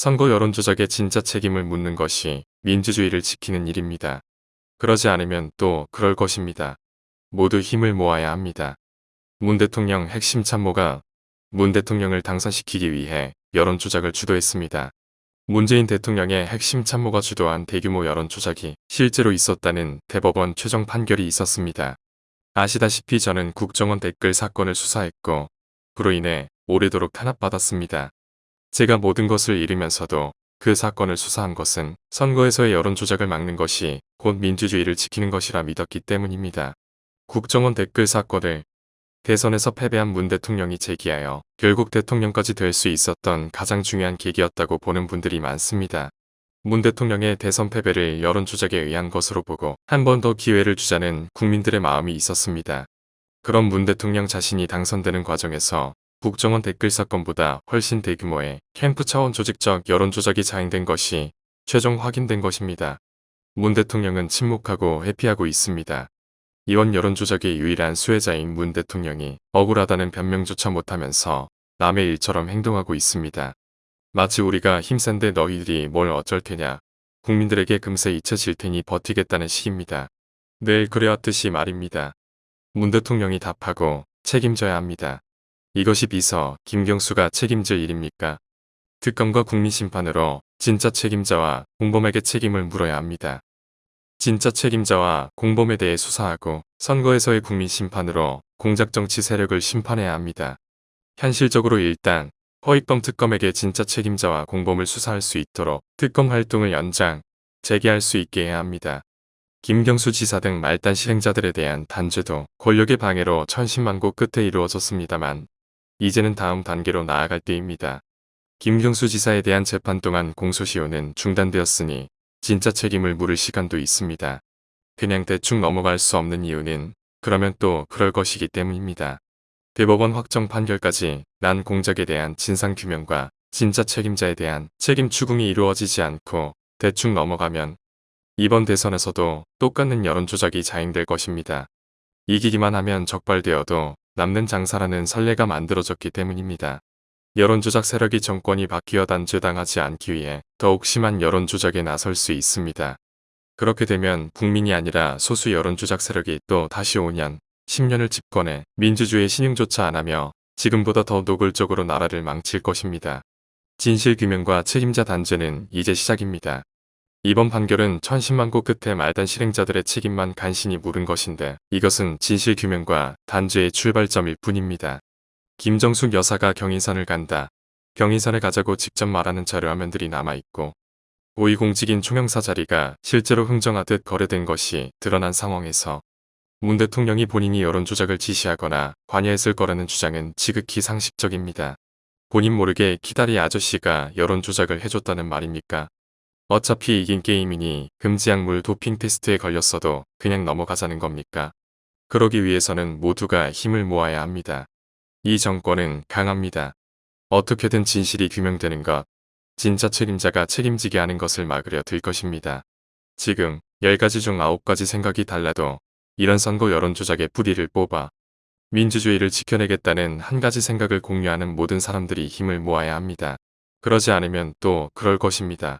선거 여론조작의 진짜 책임을 묻는 것이 민주주의를 지키는 일입니다. 그러지 않으면 또 그럴 것입니다. 모두 힘을 모아야 합니다. 문 대통령 핵심 참모가 문 대통령을 당선시키기 위해 여론조작을 주도했습니다. 문재인 대통령의 핵심 참모가 주도한 대규모 여론조작이 실제로 있었다는 대법원 최종 판결이 있었습니다. 아시다시피 저는 국정원 댓글 사건을 수사했고 그로 인해 오래도록 탄압받았습니다. 제가 모든 것을 잃으면서도 그 사건을 수사한 것은 선거에서의 여론조작을 막는 것이 곧 민주주의를 지키는 것이라 믿었기 때문입니다. 국정원 댓글 사건을 대선에서 패배한 문 대통령이 제기하여 결국 대통령까지 될 수 있었던 가장 중요한 계기였다고 보는 분들이 많습니다. 문 대통령의 대선 패배를 여론조작에 의한 것으로 보고 한 번 더 기회를 주자는 국민들의 마음이 있었습니다. 그런 문 대통령 자신이 당선되는 과정에서 국정원 댓글 사건보다 훨씬 대규모의 캠프 차원 조직적 여론조작이 자행된 것이 최종 확인된 것입니다. 문 대통령은 침묵하고 회피하고 있습니다. 이번 여론조작의 유일한 수혜자인 문 대통령이 억울하다는 변명조차 못하면서 남의 일처럼 행동하고 있습니다. 마치 우리가 힘센데 너희들이 뭘 어쩔 테냐. 국민들에게 금세 잊혀질 테니 버티겠다는 식입니다. 늘 그래왔듯이 말입니다. 문 대통령이 답하고 책임져야 합니다. 이것이 비서 김경수가 책임질 일입니까? 특검과 국민심판으로 진짜 책임자와 공범에게 책임을 물어야 합니다. 진짜 책임자와 공범에 대해 수사하고 선거에서의 국민심판으로 공작정치 세력을 심판해야 합니다. 현실적으로 일단 허익범 특검에게 진짜 책임자와 공범을 수사할 수 있도록 특검 활동을 연장, 재개할 수 있게 해야 합니다. 김경수 지사 등 말단 실행자들에 대한 단죄도 권력의 방해로 천신만고 끝에 이루어졌습니다만 이제는 다음 단계로 나아갈 때입니다. 김경수 지사에 대한 재판 동안 공소시효는 중단되었으니 진짜 책임을 물을 시간도 있습니다. 그냥 대충 넘어갈 수 없는 이유는 그러면 또 그럴 것이기 때문입니다. 대법원 확정 판결까지 난 공작에 대한 진상규명과 진짜 책임자에 대한 책임 추궁이 이루어지지 않고 대충 넘어가면 이번 대선에서도 똑같은 여론조작이 자행될 것입니다. 이기기만 하면 적발되어도 남는 장사라는 선례가 만들어졌기 때문입니다. 여론조작 세력이 정권이 바뀌어 단죄당하지 않기 위해 더욱 심한 여론조작에 나설 수 있습니다. 그렇게 되면 국민이 아니라 소수 여론조작 세력이 또 다시 5년, 10년을 집권해 민주주의의 신용조차 안하며 지금보다 더 노골적으로 나라를 망칠 것입니다. 진실규명과 책임자 단죄는 이제 시작입니다. 이번 판결은 천신만고 끝에 말단 실행자들의 책임만 간신히 물은 것인데 이것은 진실규명과 단죄의 출발점일 뿐입니다. 김정숙 여사가 경인선을 간다. 경인선에 가자고 직접 말하는 자료화면들이 남아있고 고위공직인 총영사 자리가 실제로 흥정하듯 거래된 것이 드러난 상황에서 문 대통령이 본인이 여론조작을 지시하거나 관여했을 거라는 주장은 지극히 상식적입니다. 본인 모르게 키다리 아저씨가 여론조작을 해줬다는 말입니까? 어차피 이긴 게임이니 금지약물 도핑 테스트에 걸렸어도 그냥 넘어가자는 겁니까? 그러기 위해서는 모두가 힘을 모아야 합니다. 이 정권은 강합니다. 어떻게든 진실이 규명되는 것, 진짜 책임자가 책임지게 하는 것을 막으려 들 것입니다. 지금 10가지 중 9가지 생각이 달라도 이런 선거 여론조작의 뿌리를 뽑아 민주주의를 지켜내겠다는 한 가지 생각을 공유하는 모든 사람들이 힘을 모아야 합니다. 그러지 않으면 또 그럴 것입니다.